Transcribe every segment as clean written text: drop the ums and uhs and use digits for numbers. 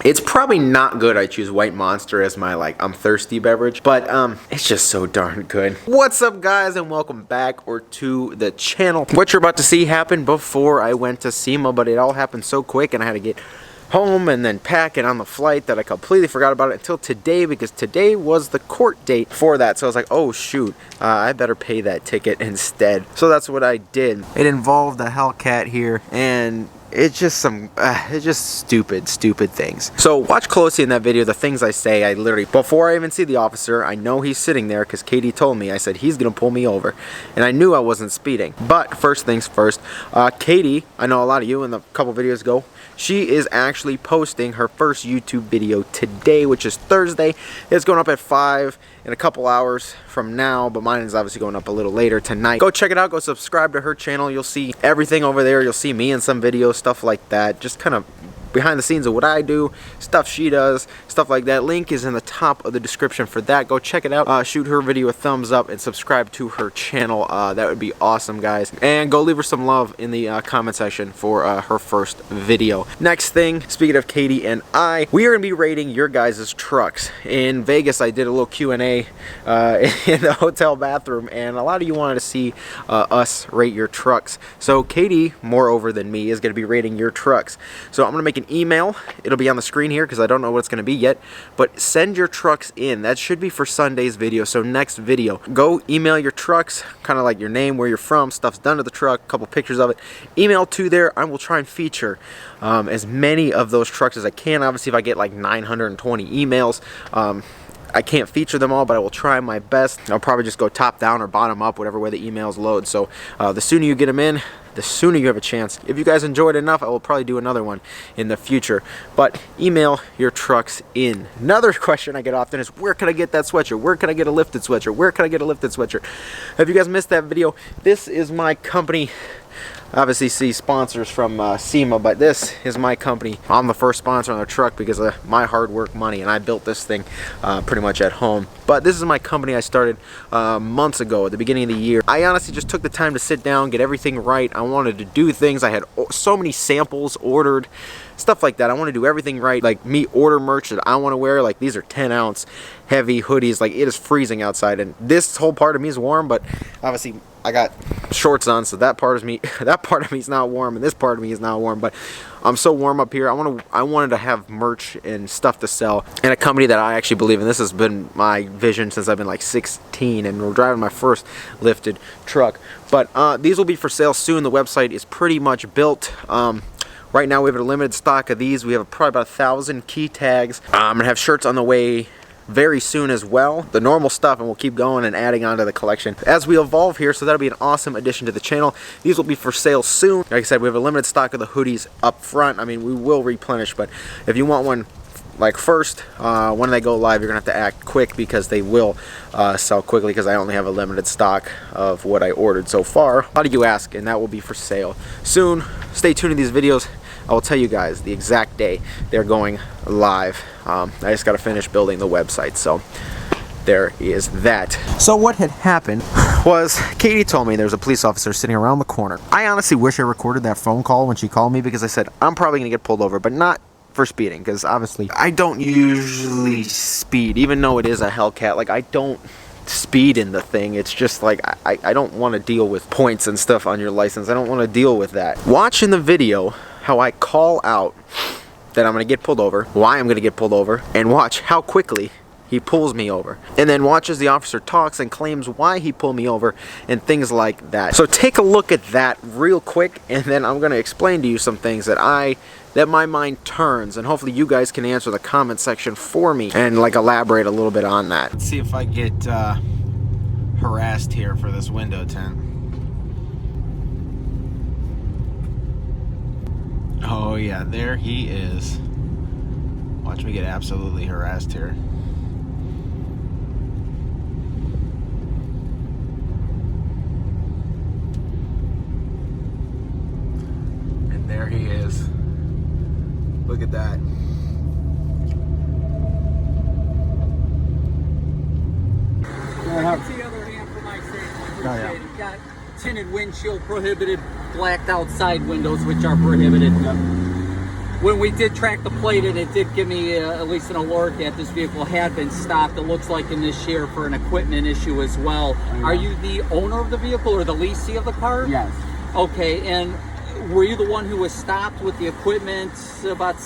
It's probably not good I choose White Monster as my, like, I'm thirsty beverage, but it's just so darn good. What's up, guys, and welcome back or to the channel. What you're about to see happened before I went to SEMA, but it all happened so quick and I had to get home and then pack it on the flight that I completely forgot about it until today, because today was the court date for that. So I was like, oh shoot, I better pay that ticket instead. So that's what I did. It involved a Hellcat here, and it's just it's just stupid things. So watch closely in that video the things I say. I literally, before I even see the officer, I know he's sitting there because Katie told me. I said he's gonna pull me over, and I knew I wasn't speeding. But first things first, Katie, I know a lot of you in the couple videos ago, she is actually posting her first YouTube video today, which is Thursday. It's going up at 5 in a couple hours from now, but mine is obviously going up a little later tonight. Go check it out. Go subscribe to her channel. You'll see everything over there. You'll see me in some videos, stuff like that. Just kind of behind the scenes of what I do, stuff she does, stuff like that. Link is in the top of the description for that. Go check it out. Shoot her video a thumbs up and subscribe to her channel. That would be awesome, guys. And go leave her some love in the comment section for her first video. Next thing, speaking of Katie and I, we are going to be rating your guys' trucks. In Vegas, I did a little Q&A in the hotel bathroom, and a lot of you wanted to see us rate your trucks. So Katie, moreover than me, is going to be rating your trucks. So I'm going to make an email. It'll be on the screen here because I don't know what it's going to be yet, but send your trucks in. That should be for Sunday's video. So next video, go email your trucks, kind of like your name, where you're from, stuff's done to the truck, a couple pictures of it. Email to there. I will try and feature as many of those trucks as I can. Obviously, if I get like 920 emails, I can't feature them all, but I will try my best. I'll probably just go top down or bottom up, whatever way the emails load. So the sooner you get them in, the sooner you have a chance. If you guys enjoyed enough, I will probably do another one in the future. But email your trucks in. Another question I get often is, where can I get that sweatshirt? Where can I get a lifted sweatshirt? Where can I get a lifted sweatshirt? If you guys missed that video, this is my company. Obviously see sponsors from SEMA, but this is my company. I'm the first sponsor on the truck because of my hard work money, and I built this thing pretty much at home. But this is my company I started months ago at the beginning of the year. I honestly just took the time to sit down, get everything right. I wanted to do things. I had so many samples ordered, stuff like that. I want to do everything right. Like me order merch that I want to wear. Like these are 10-ounce heavy hoodies. Like it is freezing outside, and this whole part of me is warm, but obviously I got shorts on, so that part of me is not warm, and this part of me is not warm. But I'm so warm up here. I wanted to have merch and stuff to sell, and a company that I actually believe in. This has been my vision since I've been like 16, and we're driving my first lifted truck. But these will be for sale soon. The website is pretty much built. Right now we have a limited stock of these. We have probably about 1,000 key tags. I'm gonna have shirts on the way very soon as well, the normal stuff, and we'll keep going and adding on to the collection as we evolve here. So that'll be an awesome addition to the channel. These will be for sale soon. Like I said, we have a limited stock of the hoodies up front. I mean, we will replenish, but if you want one like first, when they go live, you're gonna have to act quick because they will sell quickly, because I only have a limited stock of what I ordered so far. How do you ask? And that will be for sale soon. Stay tuned to these videos. I will tell you guys the exact day they're going live. I just got to finish building the website, so there is that. So what had happened was Katie told me there was a police officer sitting around the corner. I honestly wish I recorded that phone call when she called me, because I said I'm probably going to get pulled over, but not for speeding, because obviously I don't usually speed, even though it is a Hellcat. Like, I don't speed in the thing. It's just like I don't want to deal with points and stuff on your license. I don't want to deal with that. Watch in the video how I call out that I'm going to get pulled over, why I'm going to get pulled over, and watch how quickly he pulls me over. And then watch as the officer talks and claims why he pulled me over and things like that. So take a look at that real quick, and then I'm going to explain to you some things that my mind turns, and hopefully you guys can answer the comment section for me and like elaborate a little bit on that. Let's see if I get harassed here for this window tint. Oh yeah, there he is. Watch me get absolutely harassed here. And there he is. Look at that. That's the other hand for my safety. It's got tinted windshield prohibited, blacked out side windows, which are prohibited. when we did track the plate, and it did give me at least an alert that this vehicle had been stopped. It looks like in this year for an equipment issue as well. Are you the owner of the vehicle or the leasee of the car? Yes. Okay, and were you the one who was stopped with the equipment about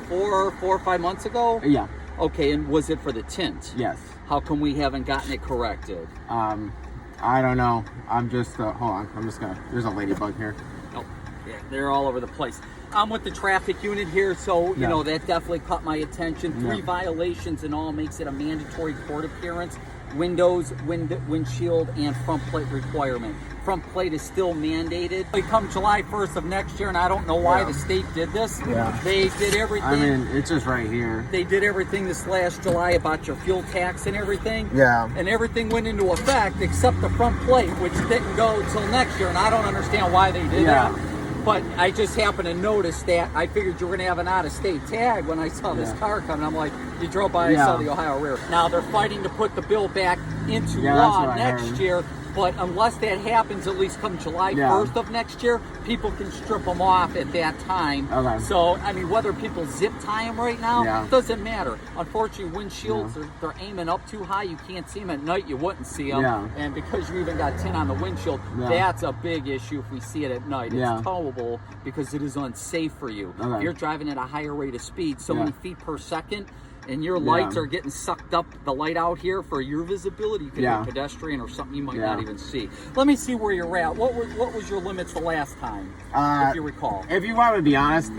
four or 5 months ago? Yeah. Okay, and was it for the tint? Yes. How come we haven't gotten it corrected? I don't know. I'm just, hold on. I'm just gonna, there's a ladybug here. Oh, yeah, they're all over the place. I'm with the traffic unit here, so, you know, that definitely caught my attention. 3 violations in all makes it a mandatory court appearance. Windows, windshield, and front plate requirement. Front plate is still mandated. They come July 1st of next year, and I don't know why the state did this. Yeah. They did everything. I mean, it's just right here. They did everything this last July about your fuel tax and everything. Yeah. And everything went into effect except the front plate, which didn't go till next year, and I don't understand why they did that. But I just happened to notice that. I figured you were going to have an out-of-state tag when I saw this car coming. I'm like, you drove by, I saw the Ohio rear. Now they're fighting to put the bill back into law next year. But unless that happens, at least come July 1st of next year, people can strip them off at that time. Okay. So, I mean, whether people zip tie them right now, doesn't matter. Unfortunately, windshields, they're aiming up too high. You can't see them at night. You wouldn't see them. Yeah. And because you even got tint on the windshield, that's a big issue if we see it at night. It's towable because it is unsafe for you. If you're driving at a higher rate of speed, so many feet per second, and your lights are getting sucked up, the light out here for your visibility, you could be a pedestrian or something you might not even see. Let me see where you're at. What was your limits the last time, if you recall? If you want me to be honest,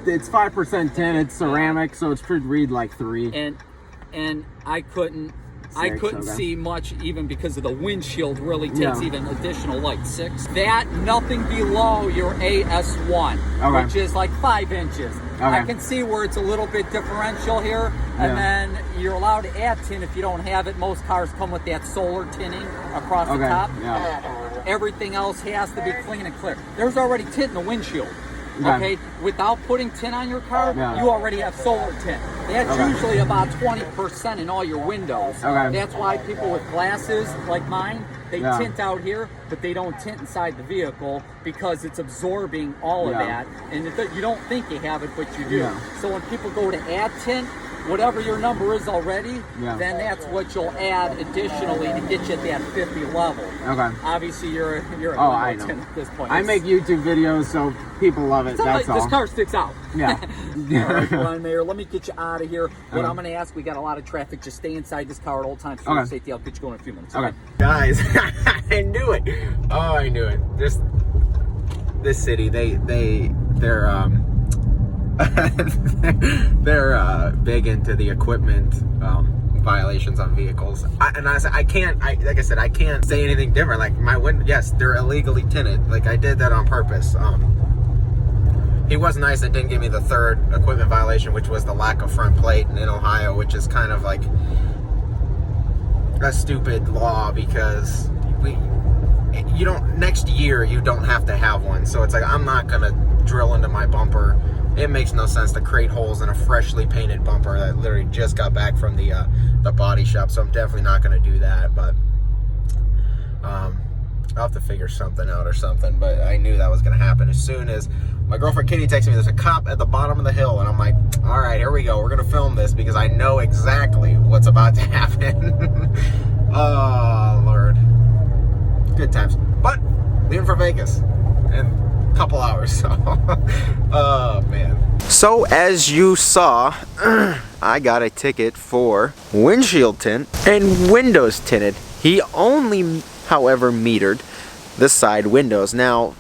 it's 5% tint, it's ceramic, so it should read like 3. And I couldn't see much even because of the windshield really takes even additional light. 6. That nothing below your AS1, which is like 5 inches. I can see where it's a little bit differential here, and then you're allowed to add tint if you don't have it. Most cars come with that solar tinting across the top. Everything else has to be clean and clear. There's already tint in the windshield. Okay, without putting tint on your car, you already have solar tint. That's usually about 20% in all your windows. That's why people with glasses like mine, they tint out here, but they don't tint inside the vehicle because it's absorbing all of that. And you don't think you have it, but you do. So when people go to add tint, whatever your number is already, then that's what you'll add additionally to get you at that 50 level. Obviously, you're I know. at this point. I make YouTube videos, so people love it. That's all. This car sticks out. All right, Ron Mayer, let me get you out of here. What I'm going to ask, we got a lot of traffic. Just stay inside this car at all times for safety. I'll get you going in a few minutes. Guys, I knew it. Oh, I knew it. This city, they're they're big into the equipment violations on vehicles. Like I can't say anything different. Like my yes, they're illegally tinted. Like I did that on purpose. He was nice and didn't give me the 3rd equipment violation, which was the lack of front plate in Ohio, which is kind of like a stupid law because next year you don't have to have one. So it's like, I'm not gonna drill into my bumper. It makes no sense to create holes in a freshly painted bumper that literally just got back from the body shop. So I'm definitely not gonna do that, but I'll have to figure something out or something. But I knew that was gonna happen as soon as my girlfriend Kitty texted me, there's a cop at the bottom of the hill, and I'm like, all right, here we go. We're gonna film this because I know exactly what's about to happen. Oh, Lord. Good times. But leaving for Vegas in a couple hours, so. Oh, man. So, as you saw, I got a ticket for windshield tint and windows tinted. He only, however, metered the side windows. Now,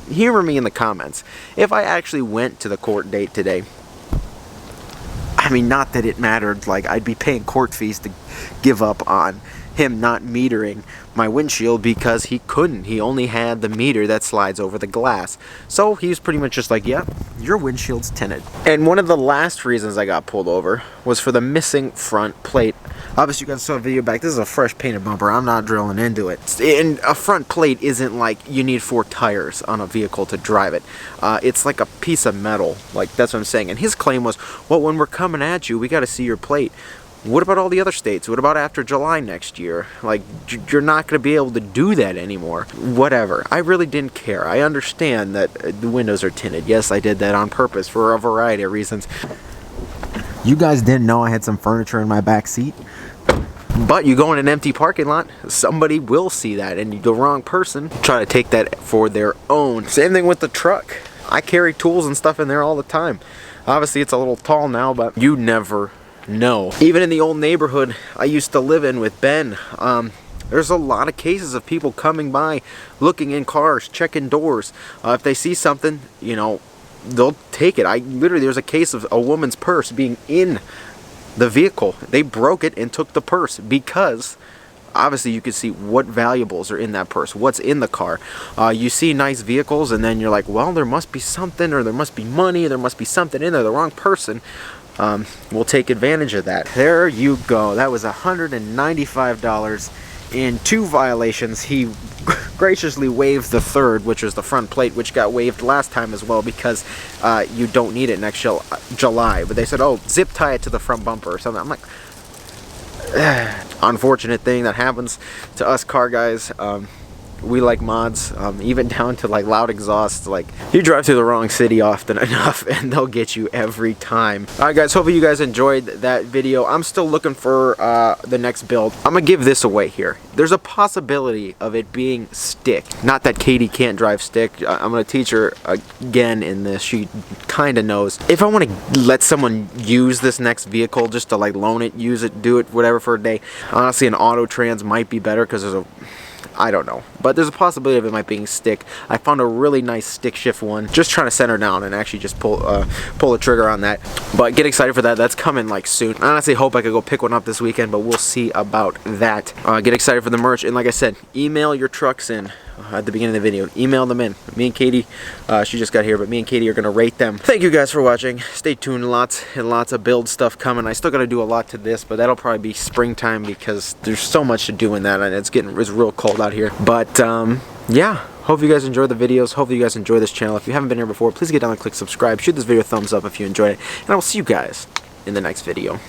humor me in the comments. If I actually went to the court date today, I mean, not that it mattered, like I'd be paying court fees to give up on him not metering my windshield because he couldn't. He only had the meter that slides over the glass. So he was pretty much just like, yeah, your windshield's tinted. And one of the last reasons I got pulled over was for the missing front plate. Obviously, you guys saw a video back. This is a fresh painted bumper. I'm not drilling into it. And a front plate isn't like you need 4 tires on a vehicle to drive it. It's like a piece of metal. Like, that's what I'm saying. And his claim was, well, when we're coming at you, we got to see your plate. What about all the other states? What about after July next year? Like, you're not going to be able to do that anymore. Whatever. I really didn't care. I understand that the windows are tinted. Yes, I did that on purpose for a variety of reasons. You guys didn't know I had some furniture in my back seat. But you go in an empty parking lot, somebody will see that, and the wrong person try to take that for their own. Same thing with the truck. I carry tools and stuff in there all the time. Obviously, it's a little tall now, but you never know. Even in the old neighborhood I used to live in with Ben, there's a lot of cases of people coming by, looking in cars, checking doors. If they see something, you know, they'll take it. There's a case of a woman's purse being in the vehicle. They broke it and took the purse because obviously you could see what valuables are in that purse, what's in the car. You see nice vehicles and then you're like, well, there must be something, or there must be money, or there must be something in there. The wrong person will take advantage of that. There you go. That was $195 in 2 violations. He graciously waived the third, which was the front plate, which got waived last time as well because you don't need it next July. But they said, oh, zip tie it to the front bumper or something. I'm like, unfortunate thing that happens to us car guys. We like mods, even down to like loud exhausts. Like, you drive through the wrong city often enough and they'll get you every time. Alright guys, hopefully you guys enjoyed that video. I'm still looking for the next build. I'm gonna give this away here. There's a possibility of it being stick. Not that Katie can't drive stick. I'm gonna teach her again in this. She kind of knows. If I want to let someone use this next vehicle just to like loan it, use it, do it, whatever for a day, honestly an auto trans might be better because there's I don't know, but there's a possibility of it might being stick. I found a really nice stick shift one. Just trying to center down and actually just pull the trigger on that. But get excited for that. That's coming like soon. I honestly hope I could go pick one up this weekend, but we'll see about that. Get excited for the merch, and like I said, email your trucks in at the beginning of the video. Email them in. Me and Katie, she just got here, but me and Katie are gonna rate them. Thank you guys for watching. Stay tuned. Lots and lots of build stuff coming. I still gotta do a lot to this, but that'll probably be springtime because there's so much to do in that, and it's real cold out here. But yeah, hope you guys enjoy the videos. Hopefully you guys enjoy this channel. If you haven't been here before, please get down and click subscribe. Shoot this video a thumbs up if you enjoyed it, and I will see you guys in the next video.